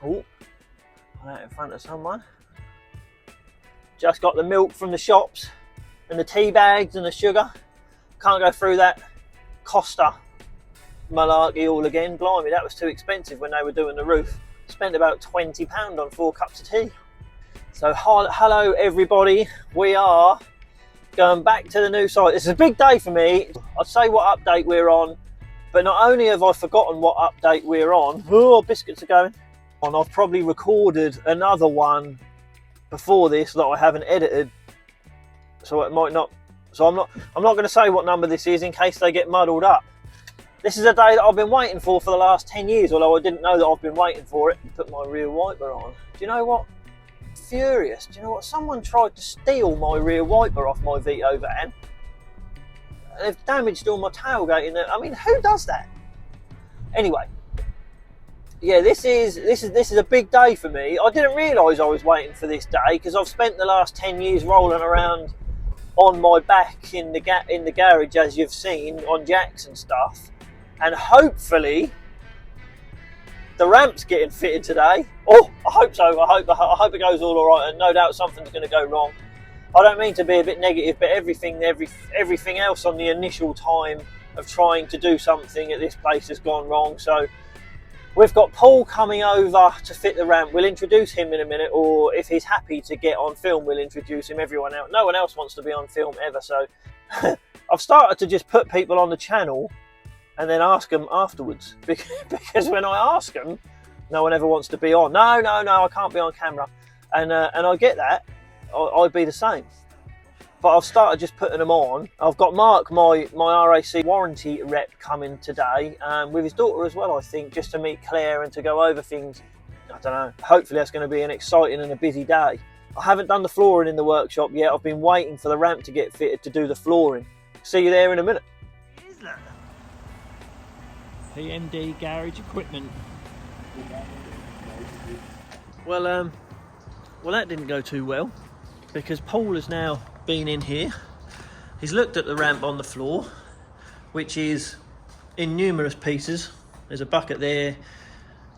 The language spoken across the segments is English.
Oh, out in front of someone. Just got the milk from the shops and the tea bags and the sugar. Can't go through that Costa malarkey all again. Blimey, that was too expensive when they were doing the roof. Spent about £20 on 4 cups of tea. So hello everybody, we are going back to the new site. It's a big day for me. I'll say what update we're on, but not only have I forgotten what update we're on, oh, biscuits are going, and I've probably recorded another one before this that I haven't edited, so it might not, so I'm not going to say what number this is in case they get muddled up. This is a day that I've been waiting for the last 10 years, although I didn't know that I've been waiting for it. Put my rear wiper on. Do you know what? Furious. Do you know what? Someone tried to steal my rear wiper off my Vito van. They've damaged all my tailgate in there. I mean, who does that? Anyway, yeah, this is a big day for me. I didn't realise I was waiting for this day because I've spent the last 10 years rolling around on my back in the garage, as you've seen, on jacks and stuff. And hopefully the ramp's getting fitted today. Oh, I hope so. I hope it goes all right, and no doubt something's going to go wrong. I don't mean to be a bit negative, but everything else on the initial time of trying to do something at this place has gone wrong. So we've got Paul coming over to fit the ramp. We'll introduce him in a minute, or if he's happy to get on film, we'll introduce him. Everyone else, no one else wants to be on film ever. So I've started to just put people on the channel and then ask them afterwards, because when I ask them, no one ever wants to be on. No, I can't be on camera, and I get that. I'd be the same, but I've started just putting them on. I've got Mark, my RAC warranty rep, coming today, with his daughter as well, I think, just to meet Claire and to go over things. I don't know. Hopefully that's going to be an exciting and a busy day. I haven't done the flooring in the workshop yet. I've been waiting for the ramp to get fitted to do the flooring. See you there in a minute. PMD garage equipment. Well, that didn't go too well, because Paul has now been in here. He's looked at the ramp on the floor, which is in numerous pieces. There's a bucket there,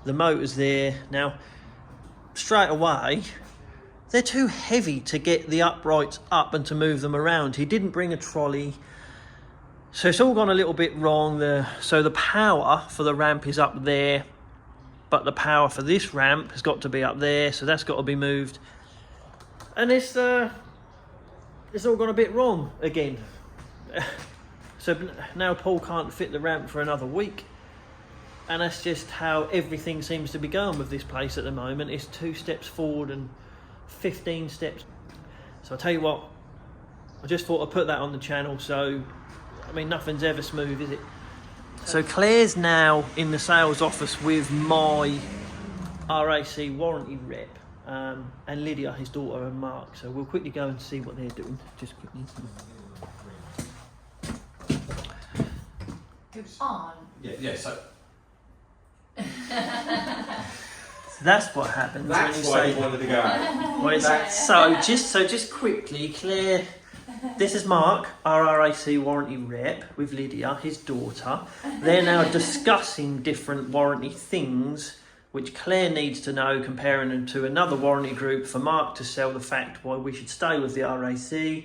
the motor's there. Now, straight away, they're too heavy to get the uprights up and to move them around. He didn't bring a trolley. So it's all gone a little bit wrong. So the power for the ramp is up there, but the power for this ramp has got to be up there, so that's got to be moved. And it's all gone a bit wrong again. So now Paul can't fit the ramp for another week. And that's just how everything seems to be going with this place at the moment. It's 2 steps forward and 15 steps. So I'll tell you what, I just thought I'd put that on the channel. So, I mean, nothing's ever smooth, is it? So Claire's now in the sales office with my RAC warranty rep, and Lydia, his daughter, and Mark. So we'll quickly go and see what they're doing. Just quickly. It's on. Yeah, so that's what happens. that's when why you wanted to go out. Well, just quickly, Claire. This is Mark, our RAC warranty rep, with Lydia, his daughter. They're now discussing different warranty things which Claire needs to know, comparing them to another warranty group for Mark to sell the fact why we should stay with the RAC.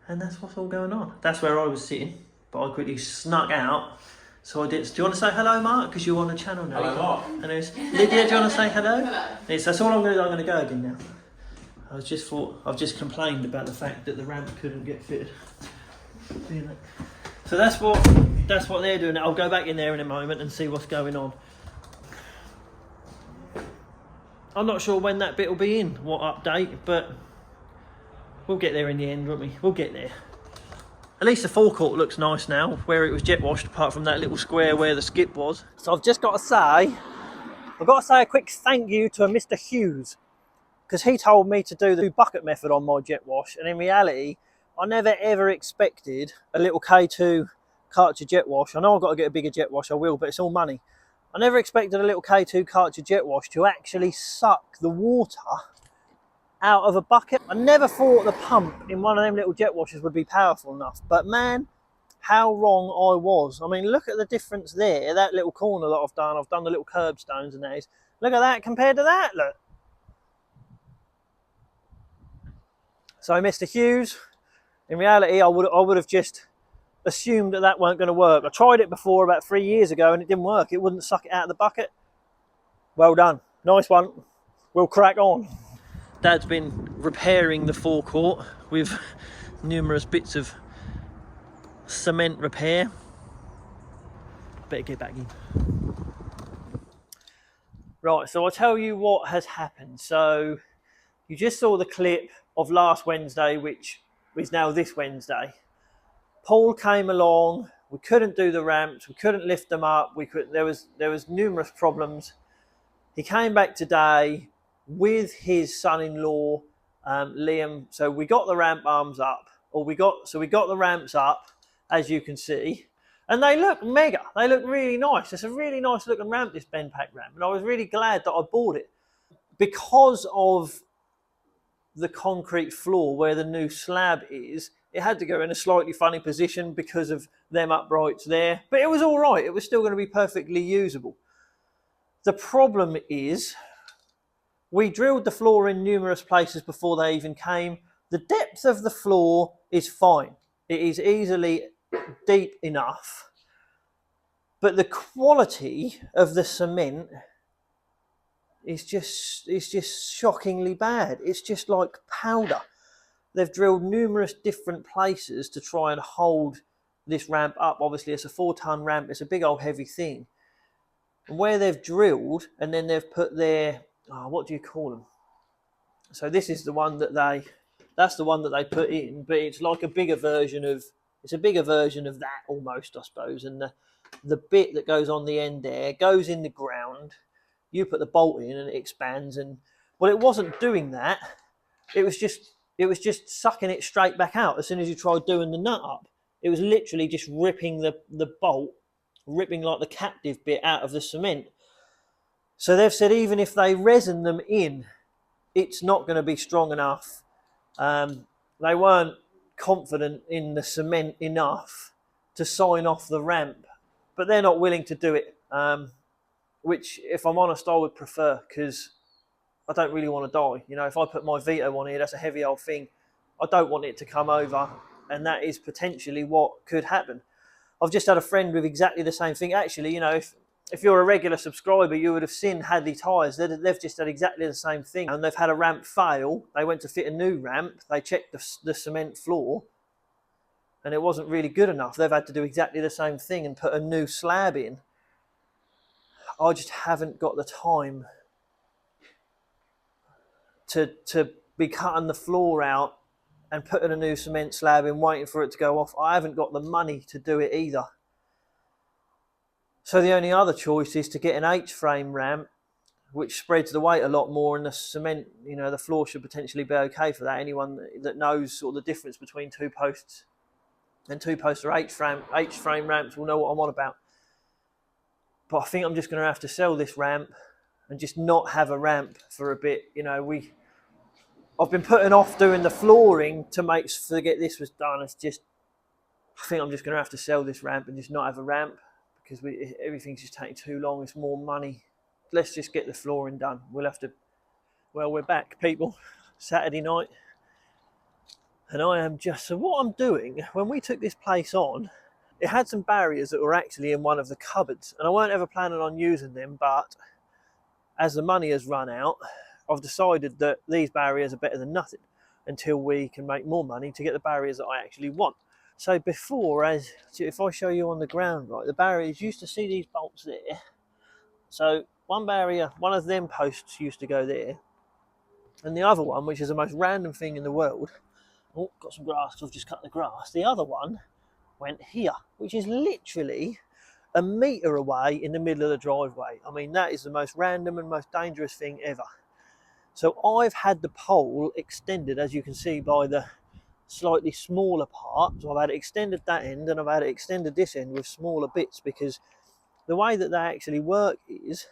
And that's what's all going on. That's where I was sitting, but I quickly snuck out. So I did. Do you want to say hello, Mark? Because you're on the channel now. Hello, Mark. And it was, Lydia, do you want to say hello? Hello. Yes, that's all I'm going to do. I'm going to go again now. I've just complained about the fact that the ramp couldn't get fitted. So that's what they're doing. I'll go back in there in a moment and see what's going on. I'm not sure when that bit will be in, what update, but we'll get there in the end, won't we? We'll get there. At least the forecourt looks nice now, where it was jet washed, apart from that little square where the skip was. So I've just got to say, a quick thank you to Mr. Hughes, because he told me to do the bucket method on my jet wash, and in reality, I never ever expected a little K2 cartridge jet wash. I know I've got to get a bigger jet wash, I will, but it's all money. I never expected a little K2 cartridge jet wash to actually suck the water out of a bucket. I never thought the pump in one of them little jet washers would be powerful enough, but man, how wrong I was. I mean, look at the difference there, that little corner that I've done the little curbstones and that is, Look at that compared to that, look. So Mr. Hughes, in reality, I would have just assumed that that weren't going to work. I tried it before about 3 years ago and it didn't work. It wouldn't suck it out of the bucket. Well done. Nice one. We'll crack on. Dad's been repairing the forecourt with numerous bits of cement repair. Better get back in. Right, so I'll tell you what has happened. So you just saw the clip of last Wednesday, which is now this Wednesday. Paul came along. We couldn't do the ramps. We couldn't lift them up. There was numerous problems. He came back today with his son-in-law, Liam. So we got the ramp arms up, we got the ramps up, as you can see, and they look mega. They look really nice. It's a really nice looking ramp, this bend pack ramp, and I was really glad that I bought it because of the concrete floor where the new slab is. It had to go in a slightly funny position because of them uprights there, but it was all right. It was still going to be perfectly usable. The problem is we drilled the floor in numerous places before they even came. The depth of the floor is fine. It is easily deep enough. But the quality of the cement is just shockingly bad. It's just like powder. They've drilled numerous different places to try and hold this ramp up. Obviously, it's a 4-ton ramp. It's a big old heavy thing. And where they've drilled and then they've put their, what do you call them? So this is the one that's the one that they put in, but it's like a bigger version of that almost, I suppose. And the bit that goes on the end there goes in the ground. You put the bolt in and it expands. And well, it wasn't doing that. It was just sucking it straight back out as soon as you tried doing the nut up. It was literally just ripping the bolt, ripping like the captive bit out of the cement. So they've said even if they resin them in, it's not going to be strong enough. They weren't confident in the cement enough to sign off the ramp, but they're not willing to do it, which, if I'm honest, I would prefer, because I don't really want to die. You know, if I put my Vito on here, that's a heavy old thing. I don't want it to come over, and that is potentially what could happen. I've just had a friend with exactly the same thing. Actually, you know, if you're a regular subscriber, you would have seen Hadley Tyres. They've just had exactly the same thing. And they've had a ramp fail. They went to fit a new ramp. They checked the cement floor, and it wasn't really good enough. They've had to do exactly the same thing and put a new slab in. I just haven't got the time to be cutting the floor out and putting a new cement slab in, waiting for it to go off. I haven't got the money to do it either. So the only other choice is to get an H-frame ramp, which spreads the weight a lot more, and the cement, you know, the floor should potentially be okay for that. Anyone that knows sort of the difference between 2 posts and 2 posts or H-frame ramps will know what I'm on about. But I think I'm just going to have to sell this ramp and just not have a ramp for a bit. You know, I've been putting off doing the flooring to get this was done. I think I'm just going to have to sell this ramp and just not have a ramp, because everything's just taking too long. It's more money. Let's just get the flooring done. We'll have to. Well, we're back, people. Saturday night, and I am just. So what I'm doing, when we took this place on, it had some barriers that were actually in one of the cupboards, and I weren't ever planning on using them, but as the money has run out, I've decided that these barriers are better than nothing until we can make more money to get the barriers that I actually want. So before, if I show you on the ground, right, the barriers, used to see these bolts there. So one barrier, one of them posts used to go there, and the other one, which is the most random thing in the world, oh, got some grass because I've just cut the grass, the other one went here, which is literally a metre away in the middle of the driveway. I mean, that is the most random and most dangerous thing ever. So I've had the pole extended, as you can see, by the slightly smaller part. So I've had it extended that end, and I've had it extended this end with smaller bits, because the way that they actually work is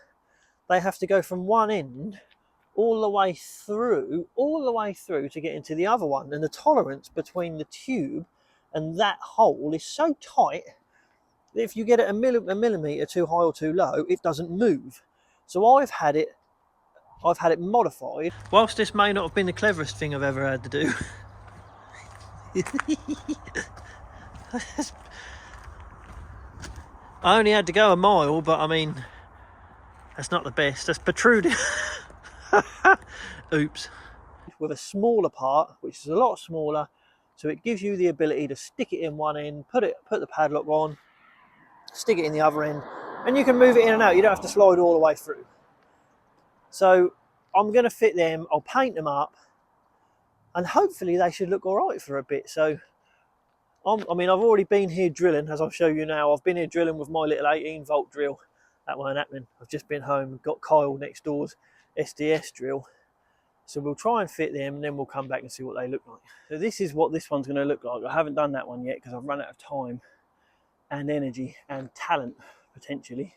they have to go from one end all the way through to get into the other one, and the tolerance between the tube and that hole is so tight that if you get it a millimetre too high or too low, it doesn't move. So I've had it modified. Whilst this may not have been the cleverest thing I've ever had to do, I only had to go a mile, but I mean, that's not the best. That's protruding. Oops. With a smaller part, which is a lot smaller, so it gives you the ability to stick it in one end, put the padlock on, stick it in the other end, and you can move it in and out. You don't have to slide all the way through. So I'm going to fit them, I'll paint them up, and hopefully they should look all right for a bit. So I mean, I've already been here drilling, as I'll show you now. I've been here drilling with my little 18-volt drill. That weren't happening. I've just been home, got Kyle next door's SDS drill. So we'll try and fit them, and then we'll come back and see what they look like. So this is what this one's going to look like. I haven't done that one yet because I've run out of time and energy and talent, potentially.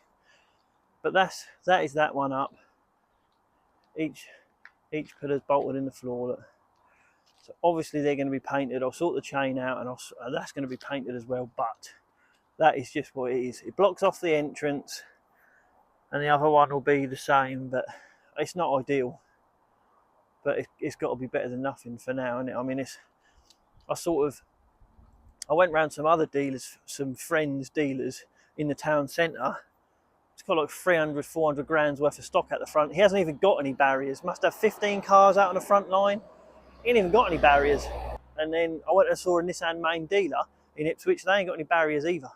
But that is that one up. Each pillar's bolted in the floor. Look. So obviously they're going to be painted. I'll sort the chain out, and that's going to be painted as well. But that is just what it is. It blocks off the entrance, and the other one will be the same. But it's not ideal. But it's got to be better than nothing for now, isn't it? I mean, I went round some other dealers, some friends' dealers in the town centre. It's got like 300, 400 grand's worth of stock at the front. He hasn't even got any barriers. Must have 15 cars out on the front line. He ain't even got any barriers. And then I went and saw a Nissan main dealer in Ipswich. They ain't got any barriers either.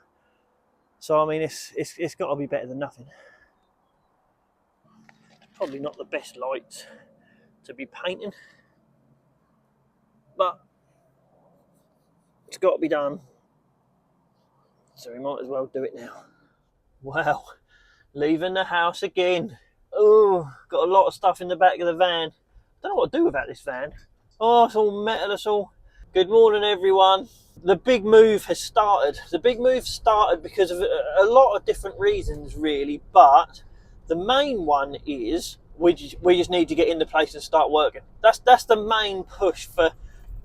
So I mean, it's got to be better than nothing. Probably not the best lights to be painting, but it's got to be done, so we might as well do it now. Wow, leaving the house again. Oh, got a lot of stuff in the back of the van. Don't know what to do without this van. Oh, it's all metal, it's all. Good morning, everyone. The big move has started. The big move started because of a lot of different reasons, really, but the main one is we just need to get in the place and start working. That's the main push for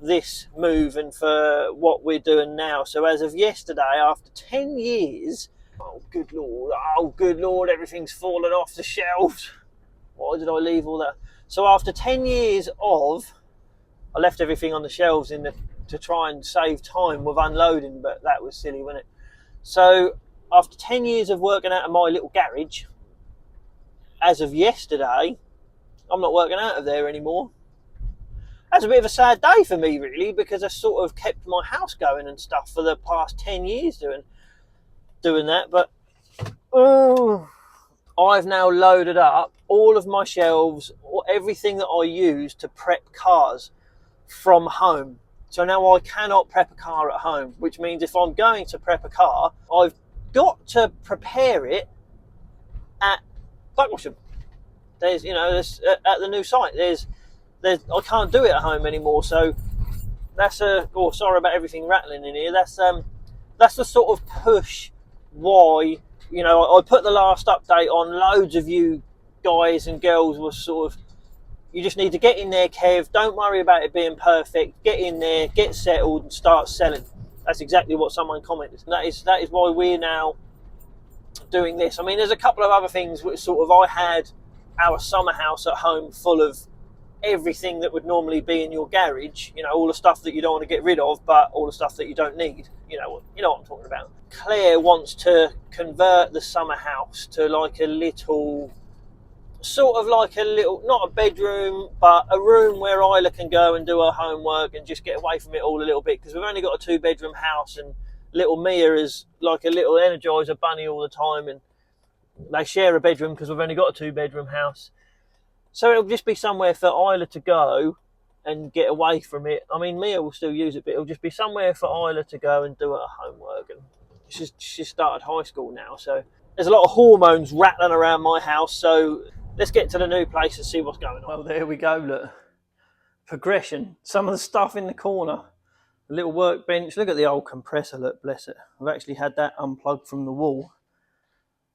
this move and for what we're doing now. So as of yesterday, after 10 years, oh good lord, everything's fallen off the shelves. Why did I leave all that? So after 10 years I left everything on the shelves to try and save time with unloading, but that was silly, wasn't it? So after 10 years of working out of my little garage, as of yesterday, I'm not working out of there anymore. That's a bit of a sad day for me, really, because I sort of kept my house going and stuff for the past 10 years doing that. But I've now loaded up all of my shelves, or everything that I use to prep cars from home. So now I cannot prep a car at home, which means if I'm going to prep a car, I've got to prepare it at Bucklesham. There's at the new site. There's I can't do it at home anymore. So that's sorry about everything rattling in here. That's the sort of push why I put the last update on. Loads of you guys and girls were sort of, you just need to get in there, Kev. Don't worry about it being perfect. Get in there, get settled, and start selling. That's exactly what someone commented. And that is why we're now doing this. I mean, there's a couple of other things which sort of, I had our summer house at home full of everything that would normally be in your garage, all the stuff that you don't want to get rid of, but all the stuff that you don't need. You know what I'm talking about. Claire wants to convert the summer house to like a little, not a bedroom, but a room where Isla can go and do her homework and just get away from it all a little bit, because we've only got a 2-bedroom house, and little Mia is like a little Energizer bunny all the time, and they share a bedroom because we've only got a 2-bedroom house. So it'll just be somewhere for Isla to go and get away from it. I mean, Mia will still use it, but it'll just be somewhere for Isla to go and do her homework. And she's started high school now, so there's a lot of hormones rattling around my house. So let's get to the new place and see what's going on. Well, there we go, look. Progression. Some of the stuff in the corner. A little workbench. Look at the old compressor, look, bless it. I've actually had that unplugged from the wall.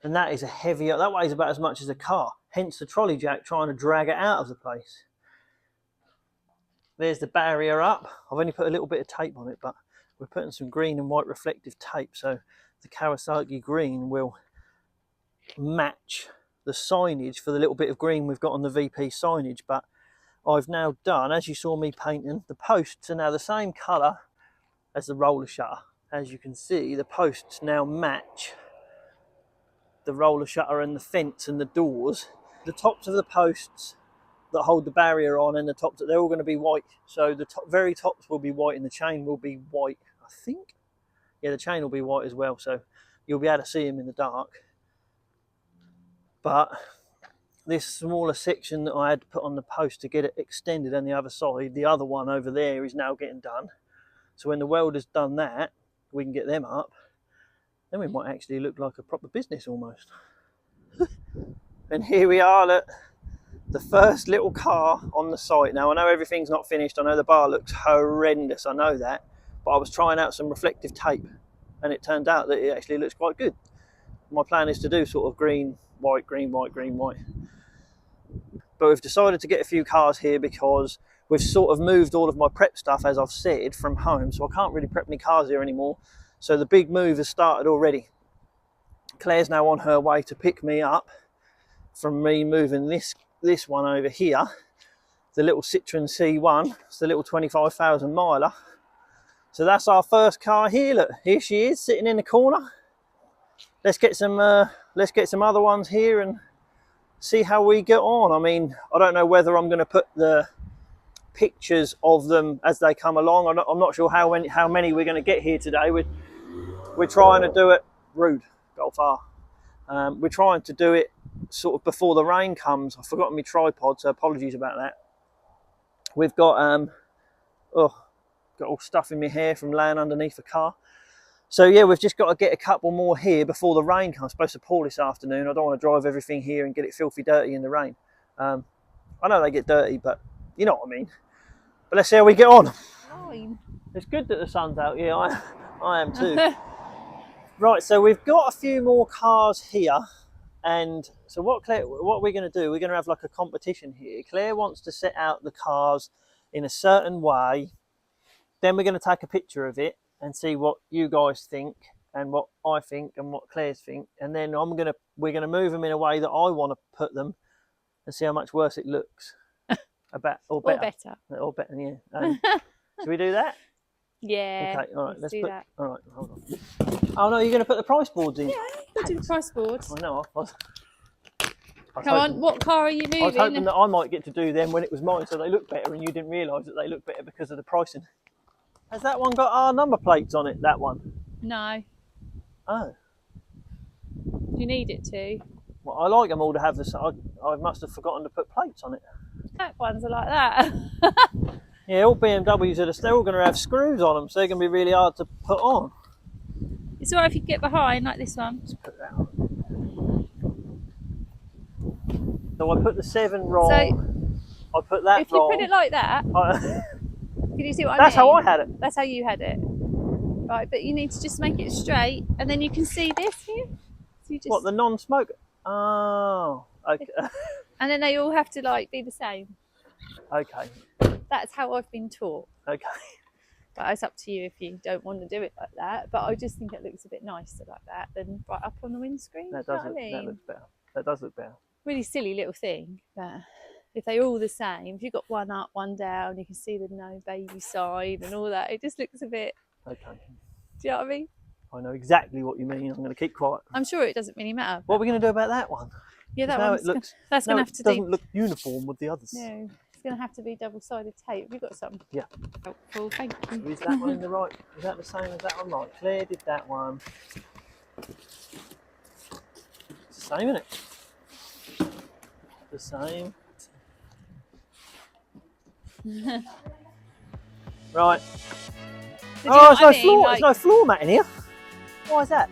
And that is that weighs about as much as a car. Hence the trolley jack trying to drag it out of the place. There's the barrier up. I've only put a little bit of tape on it, but we're putting some green and white reflective tape, so the Kawasaki green will match the signage for the little bit of green we've got on the VP signage, but I've now done, as you saw me painting, the posts are now the same colour as the roller shutter. As you can see, the posts now match the roller shutter and the fence and the doors. The tops of the posts that hold the barrier on and the tops, they're all going to be white. So the very tops will be white and the chain will be white, I think. Yeah, the chain will be white as well, so you'll be able to see them in the dark. But this smaller section that I had to put on the post to get it extended on the other side, the other one over there is now getting done. So when the welder's done that, we can get them up. Then we might actually look like a proper business almost. And here we are at the first little car on the site. Now I know everything's not finished. I know the bar looks horrendous, I know that. But I was trying out some reflective tape and it turned out that it actually looks quite good. My plan is to do sort of green, white, green, white, green, white. But we've decided to get a few cars here because we've sort of moved all of my prep stuff, as I've said, from home. So I can't really prep any cars here anymore. So the big move has started already. Claire's now on her way to pick me up from me moving this one over here. The little Citroen C1. It's the little 25,000 miler. So that's our first car here. Look, here she is sitting in the corner. Let's get some other ones here and see how we get on. I mean, I don't know whether I'm going to put the pictures of them as they come along. I'm not sure how many we're going to get here today. We're trying to do it rude, Golf R. We're trying to do it sort of before the rain comes. I've forgotten my tripod, so apologies about that. We've got got all stuff in my hair from laying underneath the car. So yeah, we've just got to get a couple more here before the rain comes. It's supposed to pour this afternoon. I don't want to drive everything here and get it filthy dirty in the rain. I know they get dirty, but you know what I mean. But let's see how we get on. Fine. It's good that the sun's out. Yeah, I am too. Right, so we've got a few more cars here. And so what we're going to do, we're going to have like a competition here. Claire wants to set out the cars in a certain way. Then we're going to take a picture of it and see what you guys think and what I think and what Claire's think. And then we're going to move them in a way that I want to put them and see how much worse it looks. Or better. Or better, yeah. Should we do that? Yeah. Okay, all right, let's do put that. all right, hold on. Oh no, you're going to put the price boards in. Yeah, we'll do the price board. I know. I was Come on, what car are you moving? I was hoping that I might get to do them when it was mine so they look better and you didn't realise that they look better because of the pricing. Has that one got our number plates on it, that one? No. Oh. Do you need it to? Well, I like them all to have this. I must have forgotten to put plates on it. That ones are like that. Yeah, all BMWs they're all going to have screws on them, so they're going to be really hard to put on. It's alright if you get behind like this one. Let's put that on. So I put the 7 wrong. So, I put that if you wrong. put it like that, can you see what I mean? That's how I had it. That's how you had it. Right, but you need to just make it straight, and then you can see this here. So you just... What, the non-smoker? Oh, okay. And then they all have to like be the same. Okay. That's how I've been taught. Okay. But it's up to you if you don't want to do it like that. But I just think it looks a bit nicer like that than right up on the windscreen. That you know does look, what I mean? that looks better. That does look better. Really silly little thing. But if they're all the same, if you've got one up, one down, you can see the no baby side and all that. It just looks a bit. Okay. Do you know what I mean? I know exactly what you mean. I'm going to keep quiet. I'm sure it doesn't really matter. What are we going to do about that one? Yeah, that one. one's that's going to have to doesn't look uniform with the others. No, it's going to have to be double-sided tape. Have you got some? Yeah. Helpful, thank you. Is that one in the right? Is that the same as that one? Right. Claire did that one. It's the same, isn't it? The same. Right. Oh, there's no floor. There's no floor mat in here. Why is that?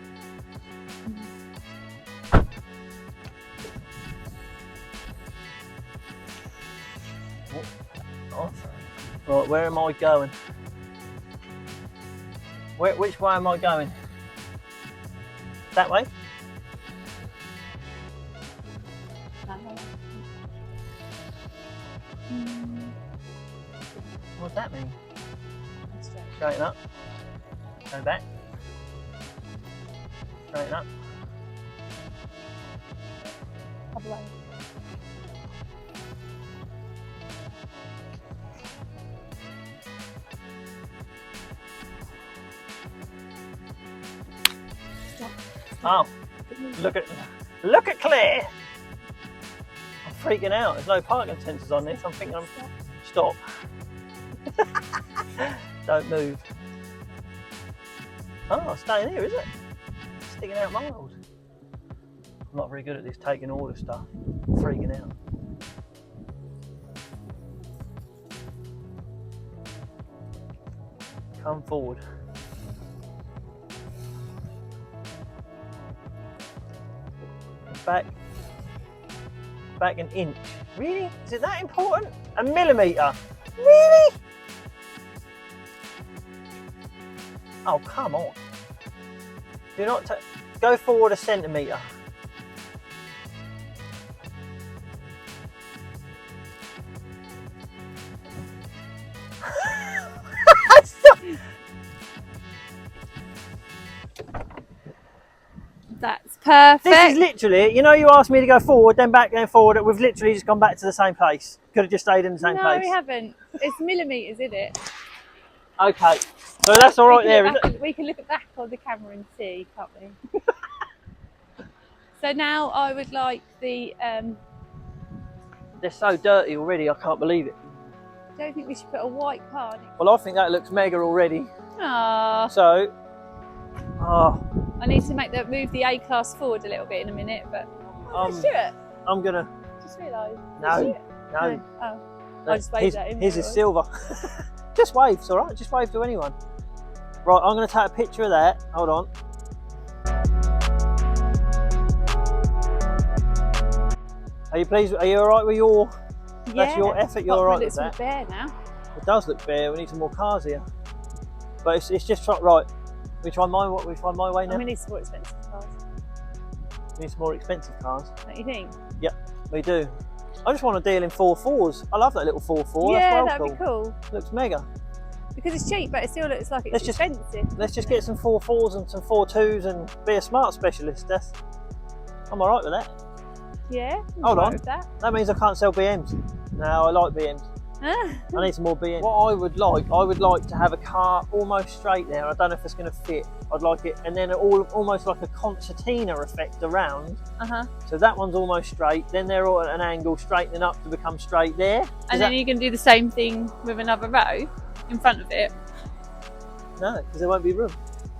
Right, where am I going? Which way am I going? That way? What does that mean? Straighten up. Go back. Straighten up. other way. Oh, look at Claire. I'm freaking out. There's no parking sensors on this. I'm thinking stop. Don't move. Oh, staying here, is it? Sticking out miles. I'm not very good at this taking order stuff. I'm freaking out. Come forward. Back an inch. Really? Is it that important? A millimetre? Really? Oh, come on. Do not go forward a centimetre. That's perfect. This is literally, you know, you asked me to go forward, then back, then forward. We've literally just gone back to the same place. Could have just stayed in the same place. No, we haven't. It's millimetres, isn't it? Okay, so that's all right there, is it? We can look at back on the camera and see, can't we? So now I would like the. They're so dirty already. I can't believe it. I don't think we should put a white card. Well, I think that looks mega already. Ah. So, I need to move the A class forward a little bit in a minute, but let's do it. I'm gonna. Just realised. No. Oh, I just waved that in. His is silver. Just wave, it's all right. Just wave to anyone. Right, I'm gonna take a picture of that. Hold on. Are you pleased? Are you all right with your? Yeah. That's your effort. You're all right with that. It's bare now. It does look bare. We need some more cars here. But it's just right. We try my way now. We need some more expensive cars. We need some more expensive cars. Don't you think? Yep, we do. I just want a deal in 4.4s. I love that little 4.4. Yeah, that's that'd be cool. Looks mega. Because it's cheap, but it still looks like it's expensive. Let's just get some 4.4s and some 4.2s and be a smart specialist. I'm all right with that. Yeah. Hold on. With that. That means I can't sell BMs. No, I like BMs. I need some more BMs. What I would like to have a car almost straight there. I don't know if it's going to fit. I'd like it, and then almost like a concertina effect around. So that one's almost straight. Then they're all at an angle, straightening up to become straight there. And then you can do the same thing with another row in front of it. No, because there won't be room.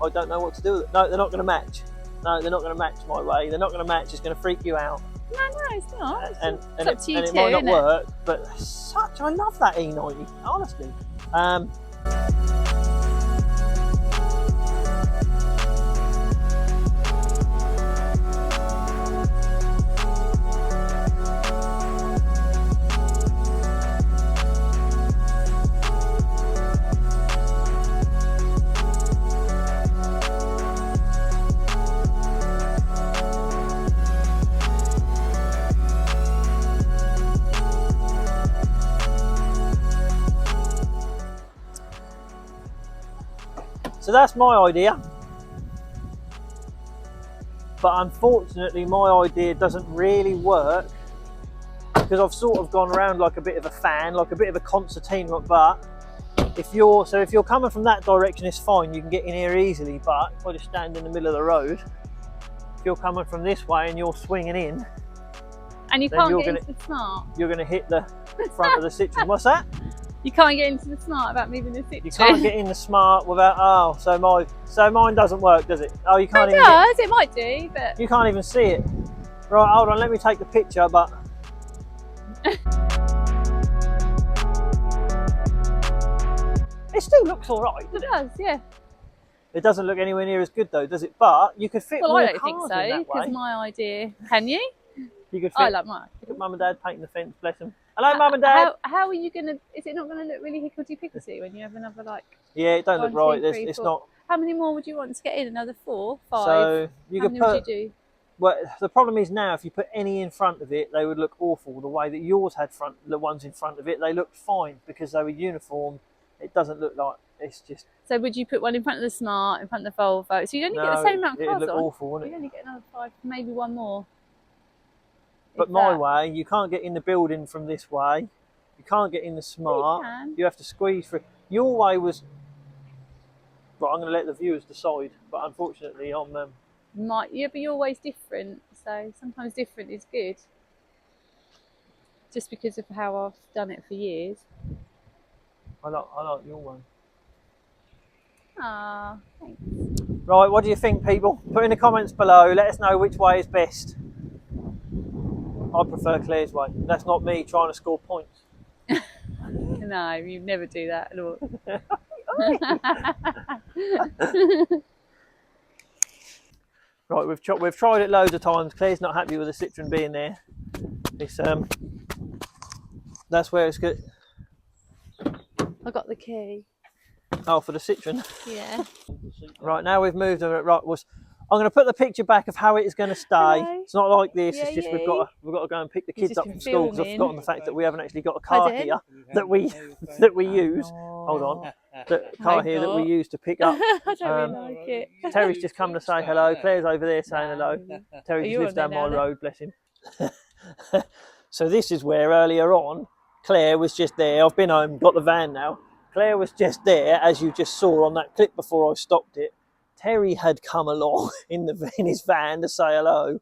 I don't know what to do with it. No, they're not going to match. No, they're not going to match my way. They're not going to match. It's going to freak you out. No, it's not. And up to you it too, might not innit? work, but I love that E90, honestly. So that's my idea, but unfortunately my idea doesn't really work because I've sort of gone around like a bit of a fan, like a bit of a concertina. But if you're coming from that direction, it's fine, you can get in here easily. But if I just stand in the middle of the road, if you're coming from this way and you're swinging in, and you can't get into the smart, you're going to hit the front of the Citroen. What's that? You can't get into the smart without moving the Citroen. You can't get in the smart without. So mine doesn't work, does it? Oh, you can't. It does. It might do, but you can't even see it. Right, hold on. Let me take the picture. But it still looks all right. It does, yeah. It doesn't look anywhere near as good though, does it? But you could fit Well, more I don't cars think in so, that because way. my idea. Can you? You could fit. I like mine. Look at Mum and Dad painting the fence. Bless them. Hello, Mum and Dad. How are you gonna? Is it not gonna look really hickledy-pickledy when you have another like? Yeah, it don't look 1, right. 2, 3, It's 4. not. How many more would you want to get in? Another 4, 5? So you How could many would put. you do? Well, the problem is now if you put any in front of it, they would look awful. The way that yours had the ones in front of it, they looked fine because they were uniform. It doesn't look like it's just. So would you put one in front of the Smart, in front of the Volvo? So you'd only get the same amount of cars it'd look on. awful, wouldn't You'd it? only get another 5, maybe one more. But my way, you can't get in the building from this way. You can't get in the smart. You have to squeeze through. Your way was... Right, I'm going to let the viewers decide. But unfortunately, I'm... Yeah, but you're always different. So sometimes different is good. Just because of how I've done it for years. I like your one. Ah, thanks. Right, what do you think, people? Put in the comments below. Let us know which way is best. I prefer Claire's way. That's not me trying to score points. No, you never do that at all. Right, we've tried it loads of times. Claire's not happy with the Citroen being there. It's that's where it's good. I got the key. Oh, for the Citroen. Yeah. Right, now we've moved them. Right, I'm going to put the picture back of how it is going to stay. Hello. It's not like this. Yeah, it's just yeah. we've got to go and pick the kids up from school because I've forgotten the fact that we haven't actually got a car Pardon? here that we use. Hold on, the car here that we use to pick up. I don't really like it. Terry's just come to say hello. Claire's over there saying hello. Terry just lives down my road, bless him. So this is where earlier on Claire was just there. I've been home, got the van now. Claire was just there, as you just saw on that clip before I stopped it. Terry had come along in his van to say hello.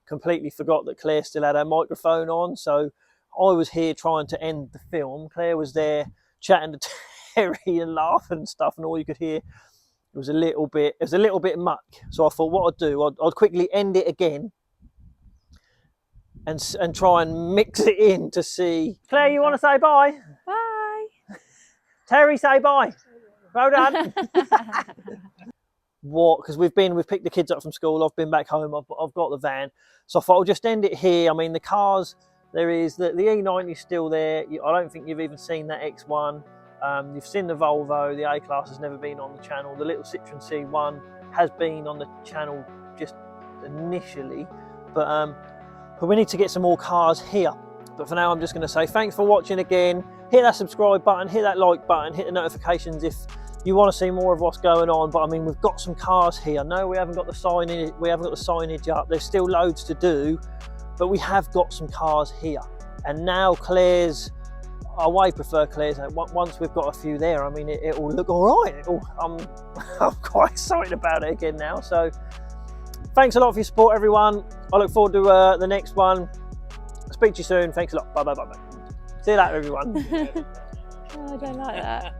Completely forgot that Claire still had her microphone on, so I was here trying to end the film. Claire was there chatting to Terry and laughing and stuff, and all you could hear was a little bit muck. So I thought, what I'd do, I'd quickly end it again and try and mix it in to see. Claire, you want to say bye? Bye. Terry, say bye. Well done. What? Because we've picked the kids up from school. I've been back home. I've got the van, so I thought I'll just end it here. I mean, the cars. There is the E90 is still there. I don't think you've even seen that X1. You've seen the Volvo. The A-Class has never been on the channel. The little Citroen C1 has been on the channel just initially, but we need to get some more cars here. But for now, I'm just going to say thanks for watching again. Hit that subscribe button, hit that like button, hit the notifications if you want to see more of what's going on. But I mean, we've got some cars here. No, we haven't got the signage up. There's still loads to do, but we have got some cars here. And now Claire's, I way prefer Claire's. Once we've got a few there, I mean, it will look all right. I'm quite excited about it again now. So thanks a lot for your support, everyone. I look forward to the next one. Speak to you soon. Thanks a lot. Bye, bye, bye, bye. See you later, everyone. Oh, I don't like that.